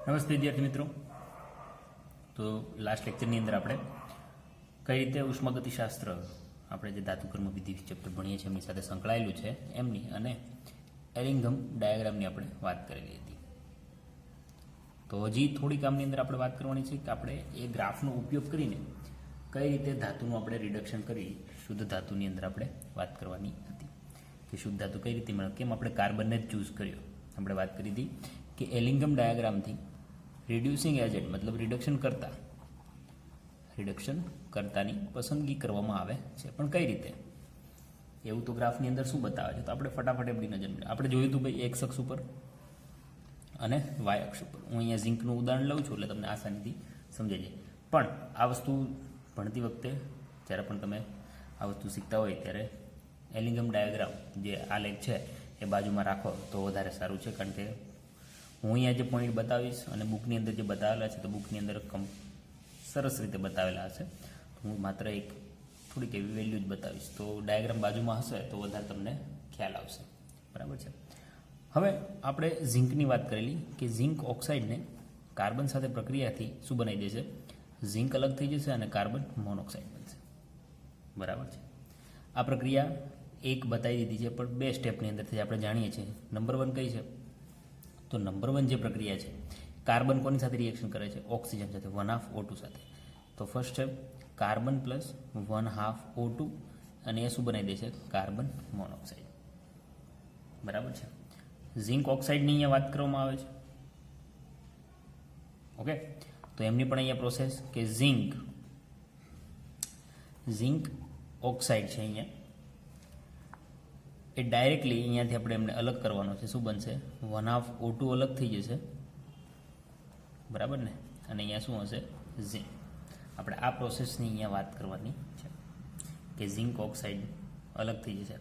નમસ્તે વિદ્યાર્થી મિત્રો. તો લાસ્ટ લેક્ચરની અંદર આપણે કઈ રીતે ઉષ્માગતિશાસ્ત્ર આપણે જે ધાતુકર્મ વિધિ ચેપ્ટર ભણીએ છીએ એમની સાથે સંકળાયેલું છે એમની અને એરિંગમ ડાયાગ્રામની આપણે વાત કરેલી હતી. તો હજી થોડી કામની અંદર આપણે વાત કરવાની છે કે આપણે એ ગ્રાફનો ઉપયોગ કરીને કઈ રીતે ધાતુનું આપણે રિડક્શન કરી શુદ્ધ ધાતુની અંદર આપણે વાત કરવાની હતી કે શુદ્ધ ધાતુ કઈ રીતે મળે, કેમ આપણે કાર્બનને જ ચૂઝ કર્યો. આપણે વાત કરી હતી કે એલિંગમ ડાયાગ્રામથી રિડ્યુસિંગ એજન્ટ મતલબ રિડક્શન કરતાની પસંદગી કરવામાં આવે છે, પણ કઈ રીતે એવું તો ગ્રાફની અંદર શું બતાવે છે. તો આપણે ફટાફટ એમની નજર મળે. આપણે જોયું હતું ભાઈ એક્સ અક્ષ ઉપર અને વાય અક્ષ ઉપર. હું અહીંયા ઝીંકનું ઉદાહરણ લઉં છું એટલે તમને આસાનીથી સમજાઈ જાય. પણ આ વસ્તુ ભણતી વખતે જ્યારે પણ તમે આ વસ્તુ શીખતા હોય ત્યારે એલિંગમ ડાયાગ્રામ જે આલેખ છે એ બાજુમાં રાખો તો વધારે સારું છે, કારણ કે હું અહીંયા જે પોઈન્ટ બતાવીશ અને બુકની અંદર જે બતાવેલા છે તો બુકની અંદર સરસ રીતે બતાવેલા હશે. હું માત્ર એક થોડીક એવી વેલ્યુ જ બતાવીશ, તો ડાયાગ્રામ બાજુમાં હશે તો વધારે તમને ખ્યાલ આવશે. બરાબર છે. હવે આપણે ઝીંકની વાત કરેલી કે ઝીંક ઓક્સાઇડને કાર્બન સાથે પ્રક્રિયાથી શું બનાવી દેશે, ઝીંક અલગ થઈ જશે અને કાર્બન મોનોક્સાઇડ બનશે. બરાબર છે. આ પ્રક્રિયા એક બતાવી દીધી છે, પણ બે સ્ટેપની અંદરથી આપણે જાણીએ છીએ. નંબર 1 કઈ છે, તો નંબર 1 જે પ્રક્રિયા છે, કાર્બન કોની સાથે રિએક્શન કરે છે, ઓક્સિજન સાથે, 1/2 O2 સાથે. તો first step carbon plus 1/2 O2 અને એ શું બનાવી દે છે, કાર્બન મોનોક્સાઇડ. બરાબર છે. ઝીંક ઓક્સાઇડની અહીંયા વાત કરવામાં આવે છે. ઓકે, તો એમની પણ અહીંયા પ્રોસેસ કે ઝીંક ઓક્સાઇડ છે અહીંયા એ ડાયરેક્ટલી અહીંયાથી આપણે એમને અલગ કરવાનો છે. શું બનશે, 1/2 O2 અલગ થઈ જશે. બરાબર ને, અને અહીંયા શું હશે, ઝીંક. આપણે આ પ્રોસેસની અહીંયા વાત કરવાની છે કે ઝીંક ઓક્સાઇડ અલગ થઈ જશે.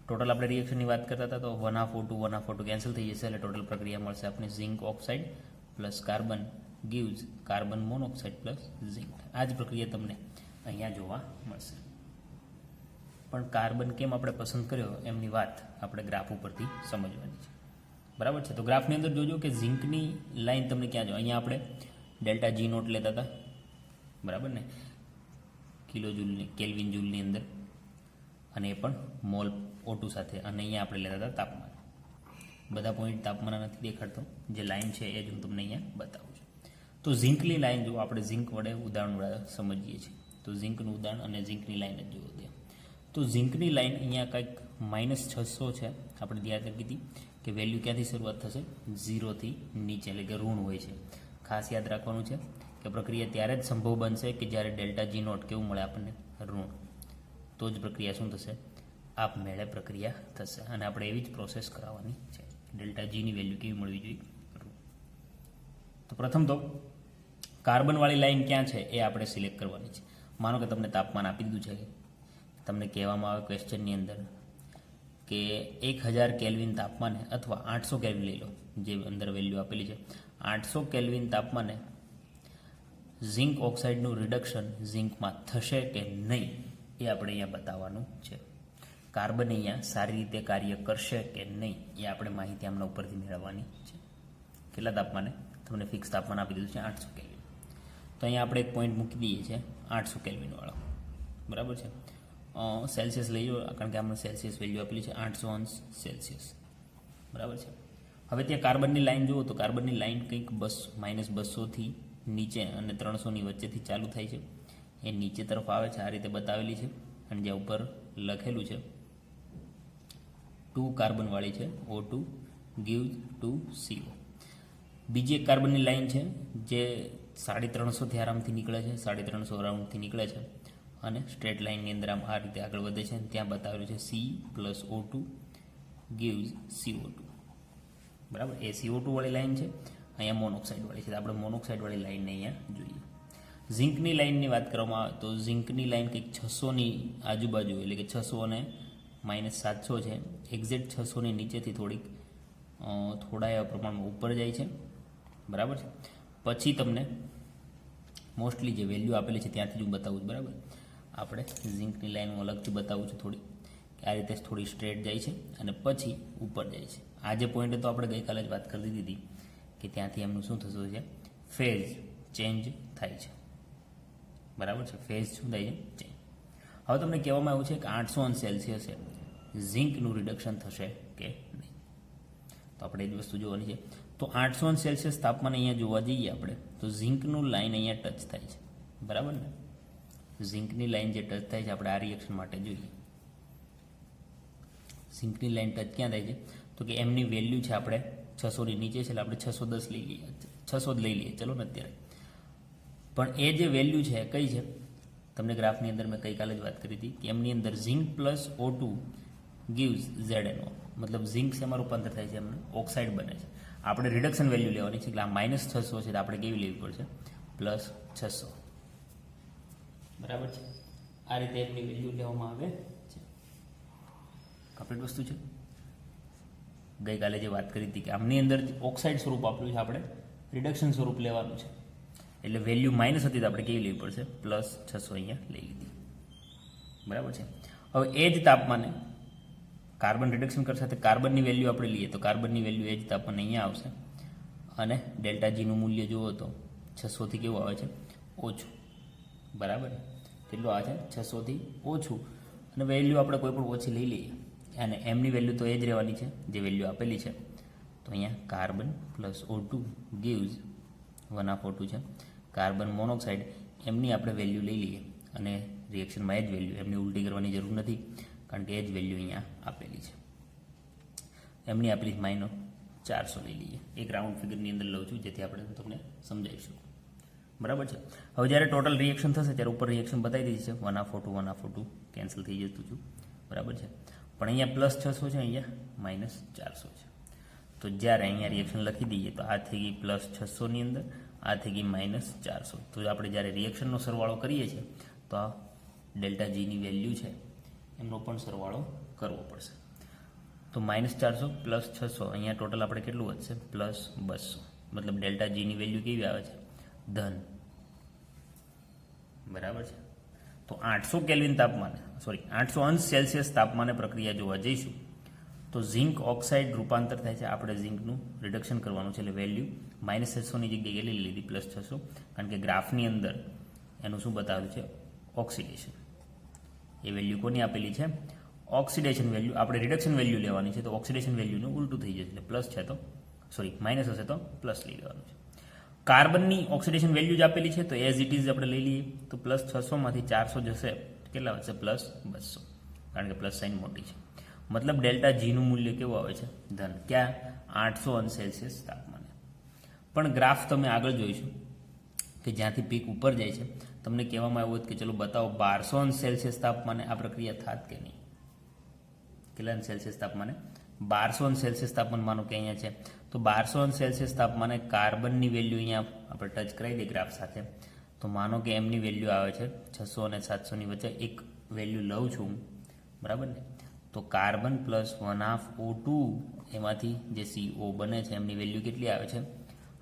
ટોટલ આપણે રિએક્શનની વાત કરતા હતા તો 1/2 O2 કેન્સલ થઈ જશે એટલે ટોટલ પ્રક્રિયા મળશે આપણે zinc oxide plus carbon gives carbon monoxide plus zinc. આ જ પ્રક્રિયા તમને અહીંયા જોવા મળશે. પણ કાર્બન કેમ આપણે પસંદ કર્યો એમની વાત આપણે ગ્રાફ ઉપરથી સમજવાની છે. બરાબર છે. તો ગ્રાફની અંદર જોજો કે ઝીંકની લાઈન તમને ક્યાં જો, અહીંયા આપણે ડેલ્ટા G નોટ લેતા હતા. બરાબર ને, કિલો જૂલની કેલ્વિન જૂલની અંદર, અને એ પણ મોલ O2 સાથે. અને અહીંયા આપણે લેતા હતા તાપમાન. બધા પોઈન્ટ તાપમાન નથી દેખાડતો, જે લાઈન છે એ જ હું તમને અહીંયા બતાવું છું. તો ઝીંકની લાઈન જો આપણે ઝીંક વડે ઉદાહરણ વડે સમજીએ છીએ, તો ઝીંકનું ઉદાહરણ અને ઝીંકની લાઈન જ જુઓ ત્યાં. તો ઝીંકની લાઈન અહીંયા કંઈક -600 છે. આપણે ધ્યાન રાખી હતી કે વેલ્યુ ક્યાંથી શરૂઆત થશે, 0 થી નીચે, એટલે કે ઋણ હોય છે. ખાસ યાદ રાખવાનું છે કે પ્રક્રિયા ત્યારે જ સંભવ બનશે કે જ્યારે ડેલ્ટા G નોટ કેવું મળે આપણને, ઋણ. તો જ પ્રક્રિયા શું થશે, આપમેળે પ્રક્રિયા થશે. અને આપણે એવી જ પ્રોસેસ કરાવવાની છે. ડેલ્ટા Gની વેલ્યુ કેવી મળવી જોઈએ, ઋણ. તો પ્રથમ તો કાર્બનવાળી લાઈન ક્યાં છે એ આપણે સિલેક્ટ કરવાની છે. માનો કે તમને તાપમાન આપી દીધું છે, તમને કહેવામાં આવે ક્વેશ્ચનની અંદર કે 1000 કેલ્વિન તાપમાને અથવા 800 કેલ્વિન લઈ લો, જે અંદર વેલ્યુ આપેલી છે, 800 કેલ્વિન તાપમાને ઝીંક ઓક્સાઇડનું રિડક્શન ઝીંકમાં થશે કે નહીં એ આપણે અહીંયા બતાવવાનું છે. કાર્બન અહીંયા સારી રીતે કાર્ય કરશે કે નહીં એ આપણે માહિતી આમના ઉપરથી મેળવવાની છે. કેટલા તાપમાને, તમને ફિક્સ તાપમાન આપી દીધું છે 800 કેલ્વિન. તો અહીંયા આપણે એક પોઈન્ટ મૂકી દઈએ છીએ 800 કેલ્વિનવાળો. બરાબર છે. સેલ્સિયસ લઈ લો, કારણ કે આમાં સેલ્સિયસ વેલ્યુ આપેલી છે 800 અંશ સેલ્સિયસ. બરાબર છે. હવે ત્યાં કાર્બનની લાઈન જુઓ તો કાર્બનની લાઈન કંઈક -200થી નીચે અને 300ની વચ્ચેથી ચાલુ થાય છે. એ નીચે તરફ આવે છે, આ રીતે બતાવેલી છે. અને જ્યાં ઉપર લખેલું છે 2 કાર્બનવાળી છે, O2 gives 2 CO. બીજી એક કાર્બનની લાઈન છે જે 350થી આરામથી નીકળે છે, 350 રાઉન્ડથી નીકળે છે અને સ્ટ્રેટ લાઇનની અંદર આમ આ રીતે આગળ વધે છે. ત્યાં બતાવેલું છે C plus O2 gives CO2. બરાબર, એ CO2 વાળી લાઈન છે. અહીંયા મોનોક્સાઇડવાળી છે. આપણે મોનોક્સાઇડવાળી લાઈનને અહીંયા જોઈએ. ઝીંકની લાઈનની વાત કરવામાં આવે તો ઝીંકની લાઈન કંઈક 600ની આજુબાજુ, એટલે કે 600 અને -700 છે. એક્ઝેક્ટ 600ની નીચેથી થોડા એવા પ્રમાણમાં ઉપર જાય છે. બરાબર છે. પછી તમને મોસ્ટલી જે વેલ્યુ આપેલી છે ત્યાંથી જ હું બતાવું છું. બરાબર, આપણે ઝીંકની લાઈન હું અલગથી બતાવું છું થોડી, આ રીતે થોડી સ્ટ્રેટ જાય છે અને પછી ઉપર જાય છે. આ જે પોઈન્ટ હતો આપણે ગઈકાલે જ વાત કરી દીધી હતી કે ત્યાંથી એમનું શું થતું છે, ફેઝ ચેન્જ થાય છે, બરાબર છે, ફેઝ શું થાય છે, ચેન્જ. હવે તમને કહેવામાં આવ્યું છે કે 800 સેલ્સિયસે ઝીંકનું રિડક્શન થશે કે નહીં. તો આપણે એ જ વસ્તુ જોવાની છે. તો 800 સેલ્સિયસ તાપમાન અહીંયા જોવા જઈએ આપણે તો ઝીંકનું લાઈન અહીંયા ટચ થાય છે, બરાબર ને. ઝીંકની લાઈન જે ટચ થાય છે આપણે આ રિએક્શન માટે જોઈએ. ઝીંકની લાઈન ટચ ક્યાં થાય છે, તો કે એમની વેલ્યુ છે આપણે 600 ની નીચે છે એટલે આપણે 610 લઈ લઈએ, 600 જ લઈ લઈએ ચલો ને અત્યારે. પણ એ જે વેલ્યુ છે કઈ છે, તમને ગ્રાફની અંદર મેં ગઈકાલે જ વાત કરી હતી કે એમની અંદર ઝીંક પ્લસ O2 gives ZnO, મતલબ ઝીંક શેમાં રૂપાંતર થાય છે, એમને ઓક્સાઇડ બને છે. આપણે રિડક્શન વેલ્યુ લેવાની છે એટલે આ -600 છે તો આપણે કેવી લેવી પડશે, +600, બરાબર છે. આ રીતે એમની વેલ્યુ લેવામાં આવે છે. કમ્પ્લીટ વસ્તુ છે. ગઈકાલે જે વાત કરી હતી કે આમની અંદર ઓક્સાઇડ સ્વરૂપ આપ્યું છે, આપણે રિડક્શન સ્વરૂપ લેવાનું છે એટલે વેલ્યુ માઇનસ હતી તો આપણે કેવી લેવી પડશે, +600 અહીંયા લઈ લીધી, બરાબર છે. હવે એ જ તાપમાને કાર્બન રિડક્શન કર સાથે કાર્બનની વેલ્યુ આપણે લઈએ તો કાર્બનની વેલ્યુ એ જ તાપમાને અહીંયા આવશે અને ડેલ્ટા જીનું મૂલ્ય જુઓ તો 600 થી કેવું આવે છે, ઓછું, બરાબર. કેટલું આવે છે, 600 થી ઓછું. અને વેલ્યુ આપણે કોઈ પણ ઓછી લઈ લઈએ અને એમની વેલ્યુ તો એ જ રહેવાની છે જે વેલ્યુ આપેલી છે. તો અહીંયા carbon plus O2 gives 1/2O2 છે. કાર્બન મોનોક્સાઇડ એમની આપણે વેલ્યુ લઈ લઈએ અને રિએક્શનમાં એ જ વેલ્યુ, એમની ઉલટી કરવાની જરૂર નથી કારણ કે એ જ વેલ્યુ અહીંયા આપેલી છે. એમની આપેલી -400 લઈ લઈએ. એક રાઉન્ડ ફિગરની અંદર લઉં છું જેથી આપણે તમને સમજાવીશું, બરાબર છે. હવે જ્યારે ટોટલ રિએક્શન થશે ત્યારે ઉપર રિએક્શન બતાવી દીધી છે, 1/2O2 કેન્સલ થઈ જતું છું, બરાબર છે. પણ અહીંયા +600 છે, અહીંયા -400 છે. તો જ્યારે અહીંયા રિએક્શન લખી દઈએ તો આ થઈ ગઈ +600 ની અંદર, આ થઈ ગઈ -400. તો આપણે જ્યારે રિએક્શનનો સરવાળો કરીએ છીએ તો આ ડેલ્ટા જીની વેલ્યુ છે એમનો પણ સરવાળો કરવો પડશે. તો -400 + 600 અહીંયા ટોટલ આપણે કેટલું વધશે, +200. મતલબ ડેલ્ટા જીની વેલ્યુ કેવી આવે છે, ધન, બરાબર છે. તો 800 કેલ્વિન તાપમાને 800 સેલ્સિયસ તાપમાને પ્રક્રિયા જોવા જઈશું તો ઝીંક ઓક્સાઇડ રૂપાંતર થાય છે. આપણે ઝીંકનું રિડક્શન કરવાનું છે એટલે વેલ્યુ -600 ની જગ્યાએ લઈ લીધી +600, કારણ કે ગ્રાફની અંદર એનું શું બતાવેલું છે, ઓક્સિડેશન. એ વેલ્યુ કોની આપેલી છે, ઓક્સિડેશન વેલ્યુ. આપણે રિડક્શન વેલ્યુ લેવાની છે તો ઓક્સિડેશન વેલ્યુનું ઉલટું થઈ જશે એટલે પ્લસ છે તો માઇનસ હશે તો પ્લસ લઈ લેવાનું છે. કાર્બનની ઓક્સિડેશન વેલ્યુ જ આપેલી છે તો એઝ ઇટ ઇઝ આપણે લઈ લઈએ તો +600 માંથી 400 જશે, કેટલા વધશે, +200, કારણ કે પ્લસ સાઇન મોટી છે. મતલબ ડેલ્ટા જીનું મૂલ્ય કેવું આવે છે, ધન. ક્યાં, 800 સેલ્સિયસ તાપમાને. પણ ગ્રાફ તમે આગળ જોઈશું કે જ્યાંથી પીક ઉપર જાય છે તમને કહેવામાં આવ્યું કે ચલો બતાવો 1200 સેલ્સિયસ તાપમાને આ પ્રક્રિયા થાત કે નહીં. કેટલા સેલ્સિયસ તાપમાને, 1200 સેલ્સિયસ તાપમાન માનો કે અહીંયા છે તો 1200 સેલ્સિયસ તાપમાને કાર્બનની વેલ્યુ અહીંયા આપણે ટચ કરાવી દઈએ ગ્રાફ સાથે. તો માનો કે એમની વેલ્યુ આવે છે 600 અને 700 ની વચ્ચે એક વેલ્યુ લઉં છું, બરાબર ને. તો કાર્બન પ્લસ 1/2O2 એમાંથી જે CO બને છે એમની વેલ્યુ કેટલી આવે છે,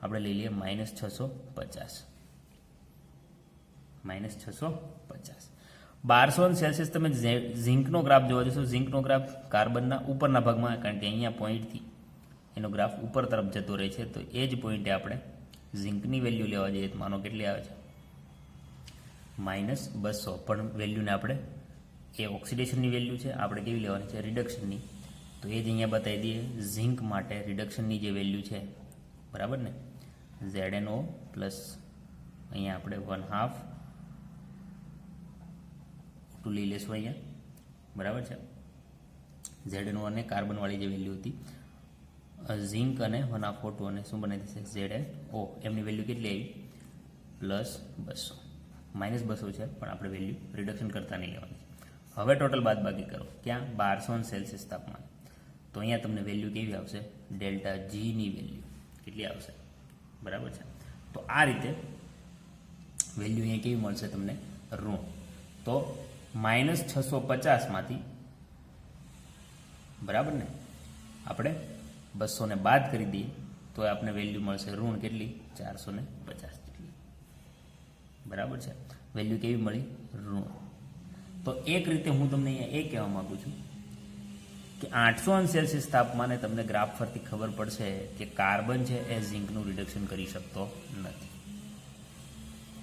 આપણે લઈ લઈએ -650. -650. 1200 સેલ્સિયસ તમે ઝીંકનો ગ્રાફ જોવા જશો, ઝીંકનો ગ્રાફ કાર્બનના ઉપરના ભાગમાં, કારણ કે અહીંયા પોઈન્ટથી એનો ગ્રાફ ઉપર તરફ જતો રહે છે તો એ જ પોઈન્ટે આપણે ઝીંકની વેલ્યુ લેવા જઈએ તો માનો કેટલી આવે છે, -200. પણ વેલ્યુને આપણે એ ઓક્સિડેશનની વેલ્યુ છે, આપણે કેવી લેવાની છે, રિડક્શનની. તો એ જ અહીંયા બતાવી દઈએ ઝીંક માટે રિડક્શનની જે વેલ્યુ છે, બરાબર ને, ZnO પ્લસ અહીંયા આપણે 1/2 લઈ લેશું અહીંયા, બરાબર છે. ZnO અને કાર્બનવાળી જે વેલ્યુ હતી ઝીંક અને 1/2O2 અને શું બનાવી દેશે, ZnO. એમની વેલ્યુ કેટલી આવી, +200. -200 છે પણ આપણે વેલ્યુ રિડક્શન કરતા નહીં લેવાની. હવે ટોટલ બાદ બાકી કરો, ક્યાં, 1200 સેલ્સિયસ તાપમાન. તો અહીંયા તમને વેલ્યુ કેવી આવશે, ડેલ્ટા જીની વેલ્યુ કેટલી આવશે, બરાબર છે. તો આ રીતે વેલ્યુ અહીંયા કેવી મળશે તમને, ઋણ. તો -650 માંથી, બરાબર ને, આપણે 200 ને બાદ કરી દઈએ તો આપણે વેલ્યુ મળશે ઋણ કેટલી, 450 જેટલી, બરાબર છે. વેલ્યુ કેવી મળી, ઋણ. તો એક રીતે હું તમને અહીંયા એ કહેવા માગું છું કે 800 તાપમાને તમને ગ્રાફ પરથી ખબર પડશે કે કાર્બન છે એ ઝીંકનું રિડક્શન કરી શકતો નથી.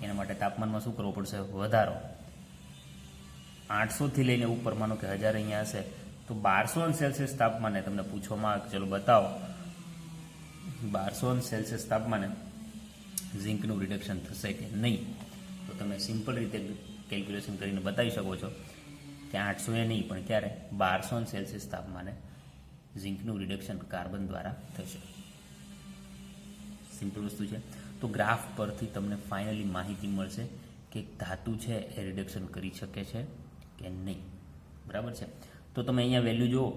એના માટે તાપમાનમાં શું કરવું પડશે? વધારો. 800થી લઈને ઉપર, માનો કે 1000 અહીંયા હશે, તો 1200 તાપમાને તમને પૂછવામાં આવે, ચલો બતાવો 1200 તાપમાને ઝીંકનું રિડક્શન થશે કે નહીં. તો તમે સિમ્પલ રીતે કેલ્ક્યુલેશન કરીને બતાવી શકો છો કે 800 એ નહીં, પણ ક્યારે? 1200 તાપમાને ઝીંકનું રિડક્શન કાર્બન દ્વારા થશે. સિમ્પલ વસ્તુ છે. તો ગ્રાફ પરથી તમને ફાઇનલી માહિતી મળશે કે ધાતુ છે એ રિડક્શન કરી શકે છે કે નહીં. બરાબર છે. તો તમે અહીંયા વેલ્યુ જુઓ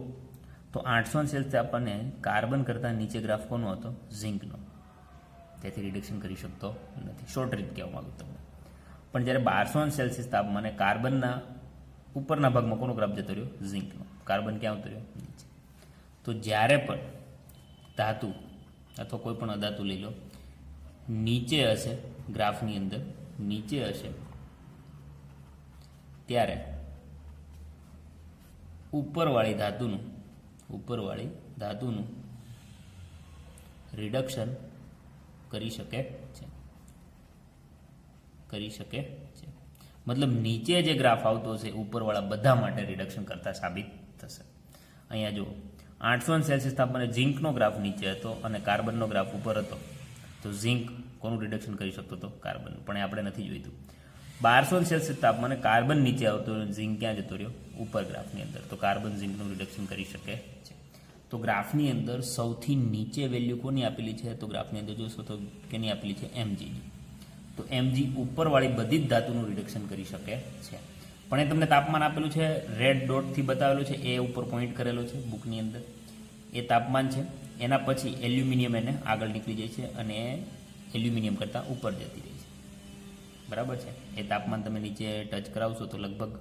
તો 800 તાપમાને કાર્બન કરતાં નીચે ગ્રાફ કોનો હતો? ઝીંકનો. તેથી રિડક્શન કરી શકતો નથી. શોર્ટ રીત કહેવા માગું તમને. પણ જ્યારે 1200 તાપમાને કાર્બનના ઉપરના ભાગમાં કોનો ગ્રાફ જતો રહ્યો? ઝીંકનો. કાર્બન ક્યાં ઉતર્યો? નીચે. તો જ્યારે પણ ધાતુ અથવા કોઈ પણ અધાતુ લઈ લો નીચે હશે, ગ્રાફની અંદર નીચે હશે, ત્યારે ઉપરવાળી ધાતુનું રિડક્શન કરી શકે છે. મતલબ નીચે જે ગ્રાફ આવતો હશે ઉપરવાળા બધા માટે રિડક્શન કરતા સાબિત થશે. અહીંયા જુઓ 800 તાપમાને ઝીંકનો ગ્રાફ નીચે હતો અને કાર્બનનો ગ્રાફ ઉપર હતો. તો ઝીંક કોનું રિડક્શન કરી શકતો હતો? કાર્બન. પણ એ આપણે નથી જોઈતું. 1200 તાપમાને કાર્બન નીચે આવતો, ઝીંક ક્યાં જતો રહ્યો? ઉપર ગ્રાફની અંદર. તો કાર્બન ઝીંકનું રિડક્શન કરી શકે છે. તો ગ્રાફની અંદર સૌથી નીચે વેલ્યુ કોની આપેલી છે? તો ગ્રાફની અંદર જોશો તો કેની આપેલી છે? એમજીની. તો એમજી ઉપરવાળી બધી જ ધાતુનું રિડક્શન કરી શકે છે. પણ એ તમને તાપમાન આપેલું છે, રેડ ડોટથી બતાવેલું છે, એ ઉપર પોઈન્ટ કરેલો છે બુકની અંદર. એ તાપમાન છે. એના પછી એલ્યુમિનિયમ એને આગળ નીકળી જાય છે અને એ એલ્યુમિનિયમ કરતાં ઉપર જતી રહી છે. બરાબર છે. એ તાપમાન તમે નીચે ટચ કરાવશો તો લગભગ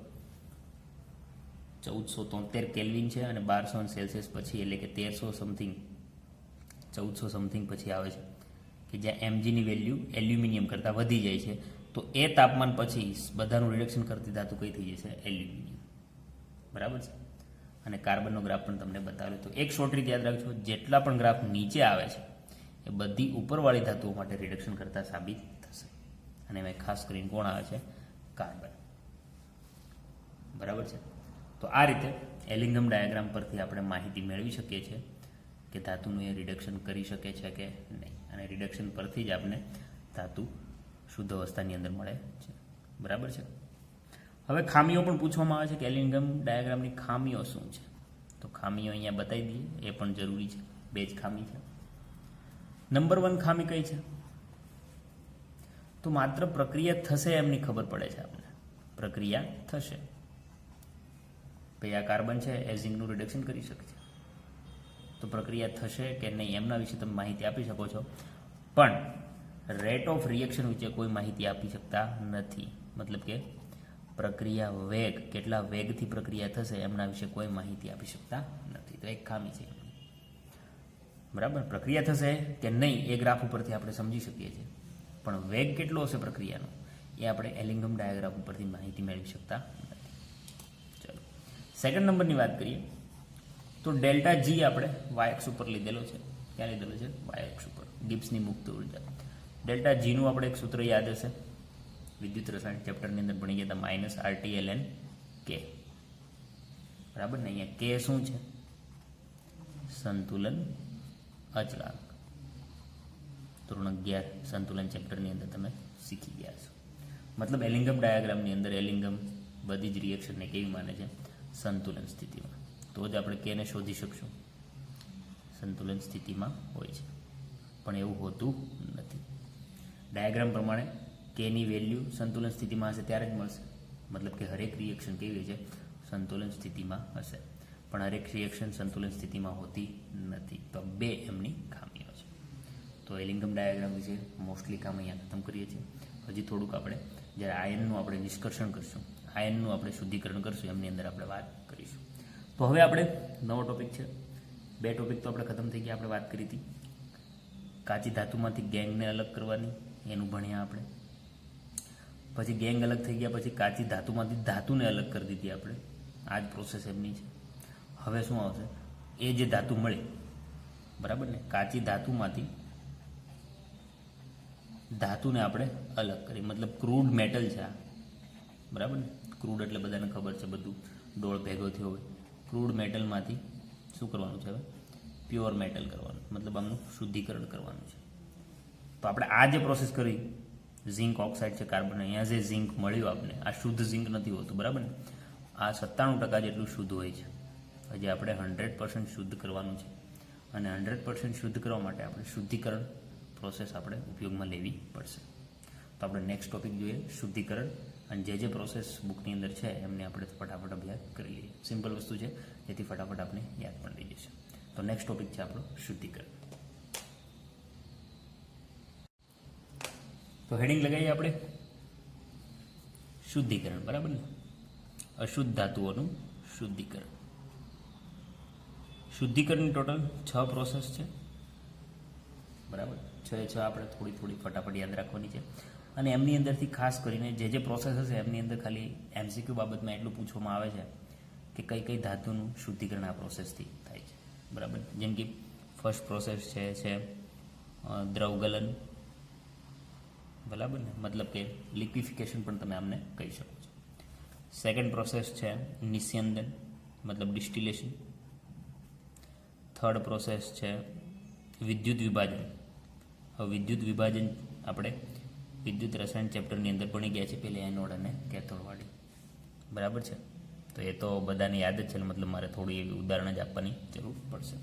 1473 કેલ્વિન છે અને 1200 પછી એટલે કે 1300 સમથિંગ 1400 સમથિંગ પછી આવે છે કે જ્યાં એમજીની વેલ્યુ એલ્યુમિનિયમ કરતાં વધી જાય છે. તો એ તાપમાન પછી બધાનું રિડક્શન કરતી ધાતુ કઈ થઈ જશે? એલ્યુમિનિયમ. બરાબર છે. અને કાર્બનનો ગ્રાફ પણ તમને બતાવેલો. તો એક શોર્ટ રીત યાદ રાખજો, જેટલા પણ ગ્રાફ નીચે આવે છે એ બધી ઉપરવાળી ધાતુઓ માટે રિડક્શન કરતાં સાબિત થશે. અને એમાં ખાસ કરીને કોણ આવે છે? કાર્બન. બરાબર છે. તો આ રીતે એલિંગમ ડાયાગ્રામ પરથી આપણે માહિતી મેળવી શકીએ છીએ કે ધાતુનું એ રિડક્શન કરી શકે છે કે નહીં. અને રિડક્શન પરથી જ આપણે ધાતુ શુદ્ધ અવસ્થાની અંદર મળે છે. બરાબર છે. હવે ખામીઓ પણ પૂછવામાં આવે છે કે એલિંગમ ડાયાગ્રામની ખામીઓ શું છે? તો ખામીઓ અહીંયા બતાવી દઈએ, એ પણ જરૂરી છે. 2 જ ખામી છે. નંબર 1 ખામી કઈ છે? તો માત્ર પ્રક્રિયા થશે એમની ખબર પડે છે આપણને. પ્રક્રિયા થશે. ભાઈ આ કાર્બન છે એ ઝીંકનું રિડક્શન કરી શકે છે. તો પ્રક્રિયા થશે કે નહીં એમના વિશે તમે માહિતી આપી શકો છો, પણ રેટ ઓફ રિએક્શન વિશે કોઈ માહિતી આપી શકતા નથી. મતલબ કે પ્રક્રિયા વેગ, કેટલા વેગથી પ્રક્રિયા થશે એમના વિશે કોઈ માહિતી આપી શકતા નથી. તો એક ખામી છે. બરાબર. પ્રક્રિયા થશે કે નહીં એ ગ્રાફ ઉપરથી આપણે સમજી શકીએ છીએ, પણ વેગ કેટલો હશે પ્રક્રિયાનો એ આપણે એલિંગમ ડાયાગ્રામ ઉપરથી માહિતી મેળવી શકતા નથી. ચલો સેકન્ડ નંબરની વાત કરીએ તો ડેલ્ટા જી આપણે વાયએક્સ ઉપર લીધેલો છે. ક્યાં લીધેલો છે? વાયએક્સ ઉપર. ગિબ્સની મુક્ત ઉર્જા. ડેલ્ટા જીનું આપણે એક સૂત્ર યાદ હશે, વિદ્યુત રસાયણ ચેપ્ટરની અંદર ભણી ગયા હતા, -RTLN કે. બરાબર ને. અહીંયા કે શું છે? સંતુલન અચળાંક. ધોરણ 11 સંતુલન ચેપ્ટરની અંદર તમે શીખી ગયા છો. મતલબ એલિંગમ ડાયાગ્રામની અંદર એલિંગમ બધી જ રિએક્શનને કેવી માને છે? સંતુલન સ્થિતિમાં. તો જ આપણે કેને શોધી શકશું? સંતુલન સ્થિતિમાં હોય છે. પણ એવું હોતું નથી. ડાયાગ્રામ પ્રમાણે કેની વેલ્યુ સંતુલન સ્થિતિમાં હશે ત્યારે જ મળશે. મતલબ કે હરેક રિએક્શન કેવી છે? સંતુલન સ્થિતિમાં હશે. પણ હરેક રિએક્શન સંતુલન સ્થિતિમાં હોતી નથી. તો 2 એમની ખામીઓ છે. તો એલિંગમ ડાયાગ્રામ વિશે મોસ્ટલી કામ અહીંયા ખતમ કરીએ છીએ. હજી થોડુંક આપણે જ્યારે આયનનું આપણે નિષ્કર્ષણ કરશું, આયનનું આપણે શુદ્ધિકરણ કરશું, એમની અંદર આપણે વાત કરીશું. તો હવે આપણે નવો ટોપિક છે. 2 ટોપિક તો આપણે ખતમ થઈ ગયા. આપણે વાત કરી હતી કાચી ધાતુમાંથી ગેંગને અલગ કરવાની, એનું ભણ્યા આપણે. પછી ગેંગ અલગ થઈ ગયા પછી કાચી ધાતુમાંથી ધાતુને અલગ કરી દીધી આપણે. આ જ પ્રોસેસ એમની છે. હવે શું આવશે, એ જે ધાતુ મળી, બરાબર ને, કાચી ધાતુમાંથી ધાતુને આપણે અલગ કરી, મતલબ ક્રૂડ મેટલ છે આ, બરાબર ને. ક્રૂડ એટલે બધાને ખબર છે, બધું ડોળ ભેગો થયો હોય. ક્રૂડ મેટલમાંથી શું કરવાનું છે હવે, પ્યોર મેટલ કરવાનું, મતલબ આમનું શુદ્ધિકરણ કરવાનું છે. તો આપણે આ જે પ્રોસેસ કરી, ઝિંક ઓક્સાઇડ છે કાર્બન, અહીંયા જે ઝિંક મળ્યું આપણે, આ શુદ્ધ ઝિંક નથી હોતું, બરાબર ને. આ 97% જેટલું શુદ્ધ હોય છે. હજી આપણે 100% શુદ્ધ કરવાનું છે, અને 100% શુદ્ધ કરવા માટે આપણે શુદ્ધિકરણ પ્રોસેસ આપણે ઉપયોગમાં લેવી પડશે. તો આપણે નેક્સ્ટ ટોપિક જોઈએ, શુદ્ધિકરણ, અને જે પ્રોસેસ બુકની અંદર છે એમને આપણે ફટાફટ અભ્યાસ કરી લઈએ. સિમ્પલ વસ્તુ છે, જેથી ફટાફટ આપણે યાદ પણ રહી જશે. તો નેક્સ્ટ ટોપિક છે આપણો શુદ્ધિકરણ. તો હેડિંગ લગાવીએ આપણે, શુદ્ધિકરણ, બરાબર ને. અશુદ્ધ ધાતુઓનું શુદ્ધિકરણ. શુદ્ધિકરણની ટોટલ 6 પ્રોસેસ છે, બરાબર. 6 આપણે થોડી ફટાફટ યાદ રાખવાની છે. અને એમની અંદરથી ખાસ કરીને જે પ્રોસેસ હશે એમની અંદર ખાલી MCQ બાબતમાં એટલું પૂછવામાં આવે છે કે કઈ ધાતુનું શુદ્ધિકરણ આ પ્રોસેસથી થાય છે, બરાબર. જેમ કે ફર્સ્ટ પ્રોસેસ છે દ્રવગલન, બરાબર ને, મતલબ કે લિક્વિફિકેશન પણ તમે આમને કહી શકો છો. સેકન્ડ પ્રોસેસ છે નિસ્યંદન, મતલબ ડિસ્ટિલેશન. થર્ડ પ્રોસેસ છે વિદ્યુત વિભાજન. હવે વિદ્યુત વિભાજન આપણે વિદ્યુત રસાયણ ચેપ્ટરની અંદર ભણી ગયા છે, પેલી એનોડ અને કેથોડવાળી, બરાબર છે. તો એ તો બધાને યાદ જ છે, મતલબ મારે થોડી એવી ઉદાહરણ જ આપવાની જરૂર પડશે.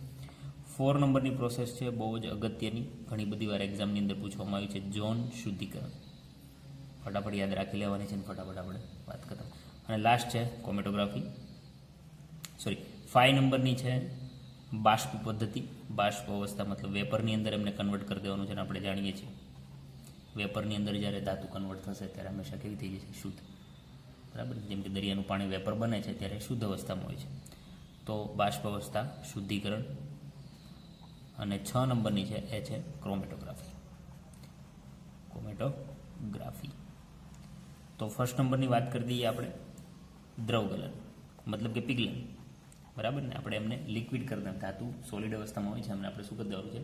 4 નંબરની પ્રોસેસ છે બહુ જ અગત્યની, ઘણી બધી વાર એક્ઝામની અંદર પૂછવામાં આવી છે, ઝોન શુદ્ધિકરણ. ફટાફટ યાદ રાખી લેવાની છે, અને ફટાફટ આપણે વાત કરતા. અને લાસ્ટ છે ક્રોમેટોગ્રાફી, 5 નંબરની છે બાષ્પ પદ્ધતિ. બાષ્પ અવસ્થા મતલબ વેપરની અંદર એમને કન્વર્ટ કરી દેવાનું છે, અને આપણે જાણીએ છીએ વેપરની અંદર જ્યારે ધાતુ કન્વર્ટ થશે ત્યારે હંમેશા કેવી થઈ જશે, શુદ્ધ, બરાબર. જેમ કે દરિયાનું પાણી વેપર બને છે ત્યારે શુદ્ધ અવસ્થામાં હોય છે. તો બાષ્પ અવસ્થા, શુદ્ધિકરણ. અને 6 નંબરની છે એ છે ક્રોમેટોગ્રાફી. ક્રોમેટોગ્રાફી. તો ફર્સ્ટ નંબરની વાત કરી દઈએ આપણે, દ્રવગલન, મતલબ કે પિઘલન, બરાબર ને. આપણે એમને લિક્વિડ કરી દેવાનું, ધાતુ સોલિડ અવસ્થામાં હોય છે, એમને આપણે શું કરી દેવાનું છે,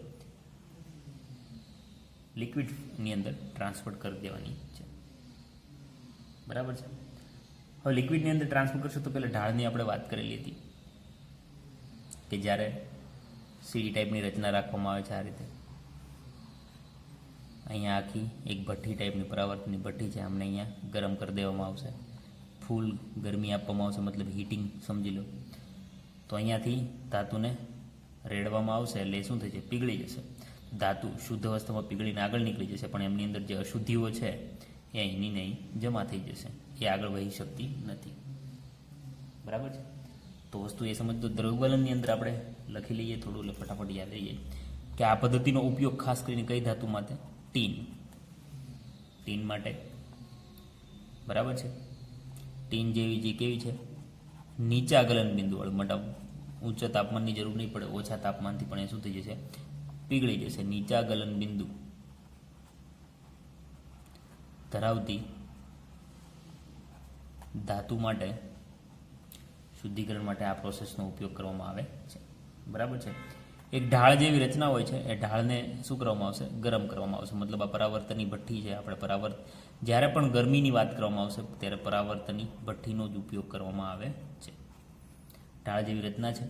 લિક્વિડની અંદર ટ્રાન્સફર કરી દેવાની છે, બરાબર છે. હવે લિક્વિડની અંદર ટ્રાન્સફર કરશું તો પહેલાં ઢાળની આપણે વાત કરેલી હતી કે જ્યારે સીડી ટાઈપની રચના રાખવામાં આવે છે આ રીતે. અહીંયા આખી એક ભઠ્ઠી ટાઈપની પરાવર્તનની ભઠ્ઠી છે, અમને અહીંયા ગરમ કરી દેવામાં આવશે, ફૂલ ગરમી આપવામાં આવશે, મતલબ હીટિંગ સમજી લો. તો અહીંયાથી ધાતુને રેડવામાં આવશે, એટલે શું થશે, પીગળી જશે. ધાતુ શુદ્ધ અવસ્થામાં પીગળીને આગળ નીકળી જશે, પણ એમની અંદર જે અશુદ્ધિઓ છે એ અહીંની નહીં જમા થઈ જશે, એ આગળ વહી શકતી નથી, બરાબર છે. તો વસ્તુ એ સમજતો, દ્રવગલનની અંદર આપણે લખી લઈએ થોડું, એટલે ફટાફટ યાદ રહીએ કે આ પદ્ધતિનો ઉપયોગ ખાસ કરીને કઈ ધાતુ માટે, ટીન માટે, બરાબર છે. ટીન જેવી જે કેવી છે, નીચા ગલન બિંદુવાળું, મતલબ ઊંચા તાપમાનની જરૂર નહીં પડે, ઓછા તાપમાનથી પણ એ શું થઈ જશે, પીગળી જશે. નીચા ગલન બિંદુ ધરાવતી ધાતુ માટે શુદ્ધિકરણ માટે આ પ્રોસેસનો ઉપયોગ કરવામાં આવે છે, બરાબર છે. એક ઢાળ જેવી રચના હોય છે, એ ઢાળને શું કરવામાં આવશે, ગરમ કરવામાં આવશે. મતલબ આ પરાવર્તનની ભઠ્ઠી છે, આપણે જ્યારે પણ ગરમીની વાત કરવામાં આવશે ત્યારે પરાવર્તનની ભઠ્ઠીનો જ ઉપયોગ કરવામાં આવે છે. ઢાળ જેવી રચના છે.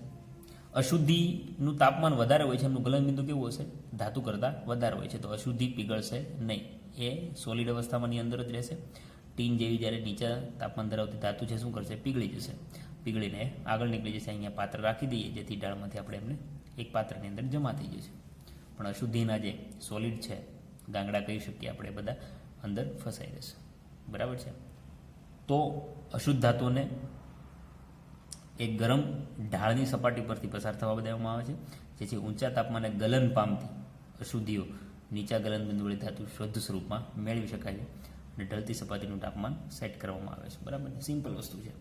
અશુદ્ધિનું તાપમાન વધારે હોય છે, એમનું ગલનબિંદુ કેવું હશે, ધાતુ કરતાં વધારે હોય છે, તો અશુદ્ધિ પીગળશે નહીં, એ સોલિડ અવસ્થામાંની અંદર જ રહેશે. ટીન જેવી જ્યારે નીચા તાપમાન ધરાવતી ધાતુ છે શું કરશે, પીગળી જશે, પીગળીને આગળ નીકળી જશે. અહીંયા પાત્ર રાખી દઈએ, જેથી ઢાળમાંથી આપણે એમને એક પાત્રની અંદર જમા થઈ જશે. પણ અશુદ્ધિના જે સોલિડ છે, ગાંગડા કહી શકીએ આપણે, બધા અંદર ફસાઈ રહેશે, બરાબર છે. તો અશુદ્ધ ધાતુઓને એક ગરમ ઢાળની સપાટી પરથી પસાર થવા દેવામાં આવે છે, જેથી ઊંચા તાપમાને ગલન પામતી અશુદ્ધિઓ નીચા ગલન બિંદુ વડે ધાતુ શુદ્ધ સ્વરૂપમાં મેળવી શકાય છે, અને ઢળતી સપાટીનું તાપમાન સેટ કરવામાં આવે છે, બરાબર. સિમ્પલ વસ્તુ છે.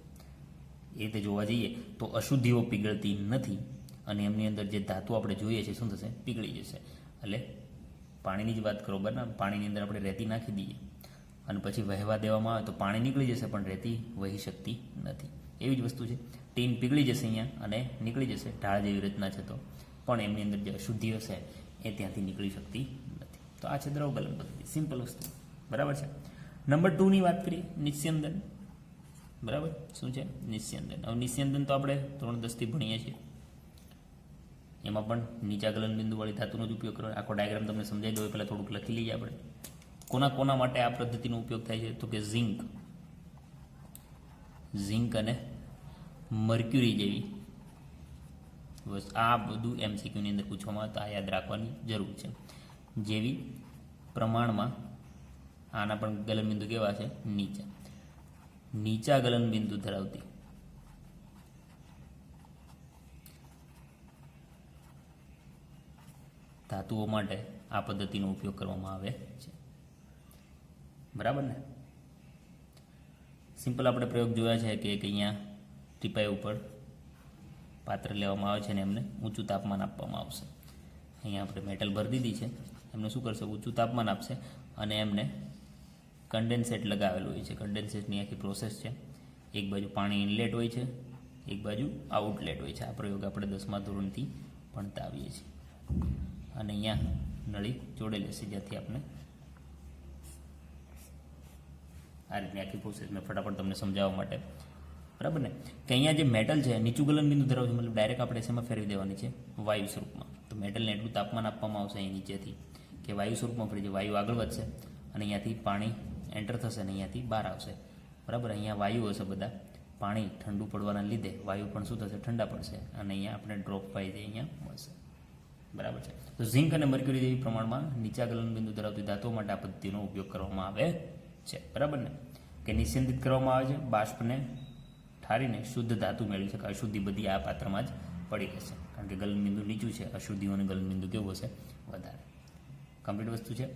એ રીતે જોવા જઈએ તો અશુદ્ધિઓ પીગળતી નથી, અને એમની અંદર જે ધાતુ આપણે જોઈએ છે શું થશે, પીગળી જશે. એટલે પાણીની જ વાત કરો, બરાબર. પાણીની અંદર આપણે રેતી નાખી દઈએ અને પછી વહેવા દેવામાં આવે તો પાણી નીકળી જશે, પણ રેતી વહી શકતી નથી. એવી જ વસ્તુ છે, ટીન પીગળી જશે અહીંયા અને નીકળી જશે, ઢાળ જેવી રચના છે, તો પણ એમની અંદર જે અશુદ્ધિ હશે એ ત્યાંથી નીકળી શકતી નથી. તો આ છે દ્રવ ગલન પદ્ધતિ, સિમ્પલ વસ્તુ, બરાબર છે. નંબર 2ની વાત કરીએ, નિસ્યંદન. બરાબર, શું છે? નિસ્યંદન. હવે નિસ્યંદન તો આપણે ધોરણ 10થી ભણીએ છીએ. એમાં પણ નીચા ગલન બિંદુવાળી ધાતુનો જ ઉપયોગ કરવાનો. આખો ડાયાગ્રામ તમને સમજાવી દો, પહેલાં થોડુંક લખી લઈએ આપણે. કોના માટે આ પદ્ધતિનો ઉપયોગ થાય છે? તો કે ઝિંક અને મર્ક્યુરી જેવી બસ આ બધું MCQની અંદર પૂછવામાં આવે તો આ યાદ રાખવાની જરૂર છે. જેવી પ્રમાણમાં આના પણ ગલનબિંદુ કેવા છે? નીચા ગલનબિંદુ ધરાવતી ધાતુઓ માટે આ પદ્ધતિનો ઉપયોગ કરવામાં આવે છે. બરાબર ને? સિમ્પલ આપણે પ્રયોગ જોયા છે કે અહીંયા ટીપાઈ ઉપર પાત્ર લેવામાં આવે છે અને એમને ઊંચું તાપમાન આપવામાં આવશે. અહીંયા આપણે મેટલ ભરી દીધી છે, એમને શું કરશે? ઊંચું તાપમાન આપશે અને એમને કન્ડેન્સેટ લગાવેલું હોય છે. કન્ડેન્સેટની આખી પ્રોસેસ છે. એક બાજુ પાણી ઇનલેટ હોય છે, એક બાજુ આઉટલેટ હોય છે. આ પ્રયોગ આપણે 10મા ધોરણથી ભણતા આવીએ છીએ. અને અહીંયા નળી જોડેલી હશે, જ્યાંથી આપણે આ રીતની આખી પ્રોસેસ મેં ફટાફટ તમને સમજાવવા માટે, બરાબર ને, કે અહીંયા જે મેટલ છે નીચું ગલનબિંદુ ધરાવે છે, મતલબ ડાયરેક્ટ આપણે શેમાં ફેરવી દેવાની છે? વાયુ સ્વરૂપમાં. તો મેટલને એટલું તાપમાન આપવામાં આવશે અહીં નીચેથી કે વાયુ સ્વરૂપમાં ફરી જાય, વાયુ આગળ વધશે અને અહીંયાથી પાણી એન્ટર થશે અને અહીંયાથી બહાર આવશે. બરાબર, અહીંયા વાયુ હશે બધા, પાણી ઠંડુ પડવાના લીધે વાયુ પણ શું થશે? ઠંડા પડશે અને અહીંયા આપણે ડ્રોપ પાઈ દે અહીંયા મળશે. બરાબર છે. તો ઝિંક અને મર્ક્યુરી જેવી પ્રમાણમાં નીચા ગલનબિંદુ ધરાવતી ધાતુઓ માટે આ પદ્ધતિનો ઉપયોગ કરવામાં આવે છે. બરાબર ને? કે નિસ્યંદિત કરવામાં આવે છે, બાષ્પને ઠારીને શુદ્ધ ધાતુ મેળવી શકે. અશુદ્ધિ બધી આ પાત્રમાં જ પડી રહેશે, કારણ કે ગલનબિંદુ નીચું છે, અશુદ્ધિઓનું ગલનબિંદુ કેવું હશે? વધારે. કમ્પ્લીટ વસ્તુ છે.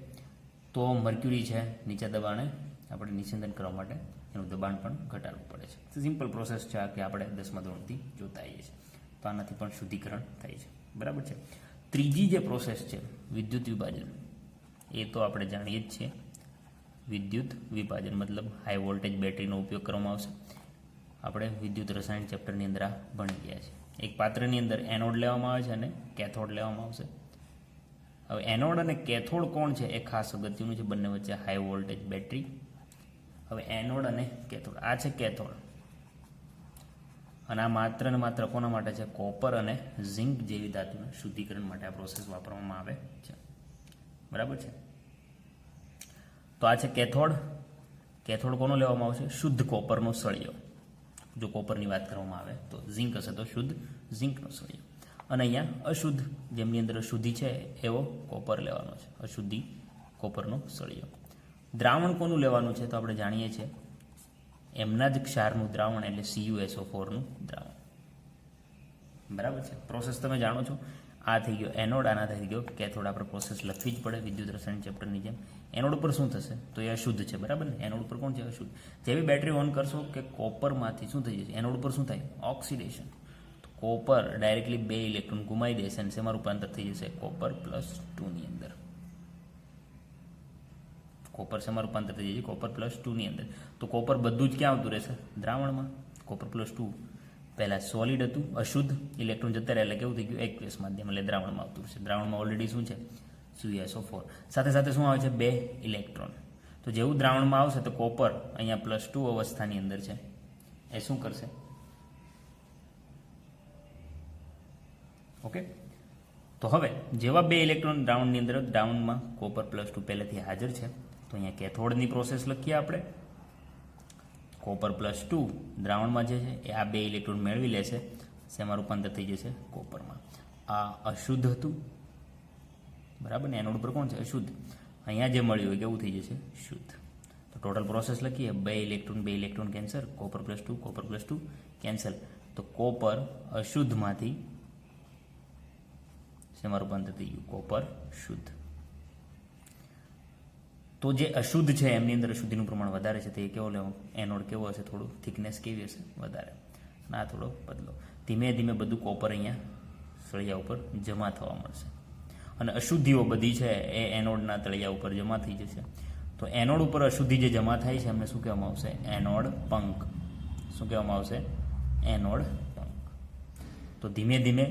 તો મર્ક્યુરી છે, નીચા દબાણે આપણે નિસ્યંદન કરવા માટે એનું દબાણ પણ ઘટાડવું પડે છે. તો સિમ્પલ પ્રોસેસ છે આ, કે આપણે 10મા ધોરણથી જોતા આવીએ છીએ. તો આનાથી પણ શુદ્ધિકરણ થાય છે. બરાબર છે. ત્રીજી જે પ્રોસેસ છે વિદ્યુત વિભાજન, એ તો આપણે જાણીએ જ છીએ. વિદ્યુત વિભાજન મતલબ હાઈ વોલ્ટેજ બેટરીનો ઉપયોગ કરવામાં આવશે. આપણે વિદ્યુત રસાયણ ચેપ્ટરની અંદર આ ભણી ગયા છે. એક પાત્રની અંદર એનોડ લેવામાં આવે છે અને કેથોડ લેવામાં આવશે. હવે એનોડ અને કેથોડ કોણ છે એ ખાસ અગત્યનું છે. બંને વચ્ચે હાઈ વોલ્ટેજ બેટરી. હવે એનોડ અને કેથોડ, આ છે કેથોડ અને આ માત્ર ને માત્ર કોના માટે છે? કોપર અને ઝિંક જેવી ધાતુના શુદ્ધિકરણ માટે આ પ્રોસેસ વાપરવામાં આવે છે. બરાબર છે. તો આ છે કેથોડ. કેથોડ કોનો લેવામાં આવશે? શુદ્ધ કોપરનો સળિયો. જો કોપરની વાત કરવામાં આવે તો ઝિંક હશે તો શુદ્ધ ઝિંકનો સળિયો. અને અહીંયા અશુદ્ધ, જેમની અંદર અશુદ્ધિ છે એવો કોપર લેવાનો છે, અશુદ્ધિ કોપરનો સળિયો. દ્રાવણ કોનું લેવાનું છે? તો આપણે જાણીએ છીએ એમના જ ક્ષારનું દ્રાવણ, એટલે CuSO4નું દ્રાવણ. બરાબર છે. પ્રોસેસ તમે જાણો છો. આ થઈ ગયો એનોડ, આના થઈ ગયો કેથોડ. આપણે પ્રોસેસ લખવી જ પડે વિદ્યુત રસાયણ ચેપ્ટરની જેમ. એનોડ ઉપર શું થશે? તો એ અશુદ્ધ છે. બરાબર ને? એનોડ ઉપર કોણ છે? અશુદ્ધ. જેવી બેટરી ઓન કરશો કે કોપરમાંથી શું થઈ જશે? એનોડ ઉપર શું થાય? ઓક્સિડેશન. તો કોપર ડાયરેક્ટલી 2 ઇલેક્ટ્રોન ગુમાવી દેશે અને શેમાં રૂપાંતર થઈ જશે? કોપર +2ની અંદર. કોપર શેમાં રૂપાંતર થઈ જશે? કોપર +2ની અંદર. તો કોપર બધું જ ક્યાં આવતું રહેશે? દ્રાવણમાં. કોપર +2 પહેલાં સોલિડ હતું, અશુદ્ધ, ઇલેક્ટ્રોન જતા રહે એટલે કેવું થઈ ગયું? એક્વિયસ માધ્યમ, એટલે દ્રાવણમાં આવતું રહેશે. દ્રાવણમાં ઓલરેડી શું છે? CuSO4. સાથે સાથે શું આવે છે? 2 ઇલેક્ટ્રોન. તો જેવું દ્રાવણમાં આવશે તો કોપર અહીંયા +2 અવસ્થાની અંદર છે, એ શું કરશે? ઓકે. તો હવે જેવા 2 ઇલેક્ટ્રોન દ્રાવણની અંદર, દ્રાવણમાં કોપર +2 પહેલેથી હાજર છે, તો અહીંયા કેથોડની પ્રોસેસ લખીએ આપણે. કોપર +2 દ્રાવણમાં જે છે એ આ 2 ઇલેક્ટ્રોન મેળવી લેશે, શેમાં રૂપાંતર થઈ જશે? કોપરમાં. આ અશુદ્ધ હતું. બરાબર ને? એનોડ ઉપર કોણ છે? અશુદ્ધ. અહીંયા જે મળ્યું હોય કેવું થઈ જશે? શુદ્ધ. તો ટોટલ પ્રોસેસ લખીએ. 2 ઇલેક્ટ્રોન કેન્સલ, કોપર +2 કેન્સલ. તો કોપર અશુદ્ધમાંથી શેમાં રૂપાંતર થઈ ગયું? કોપર શુદ્ધ. તો જે અશુદ્ધ છે એમની અંદર અશુદ્ધિનું પ્રમાણ વધારે છે, તો એ કેવો લેવો? એનોડ કેવો હશે? થોડું થિકનેસ કેવી હશે? વધારે. ના, થોડો બદલો. ધીમે ધીમે બધું કોપર અહીંયા સળિયા ઉપર જમા થવા મળશે અને અશુદ્ધિઓ બધી છે એ એનોડના તળિયા ઉપર જમા થઈ જશે. તો એનોડ ઉપર અશુદ્ધિ જે જમા થાય છે એમને શું કહેવામાં આવશે? Anode punk. શું કહેવામાં આવશે? એનોડ તો ધીમે ધીમે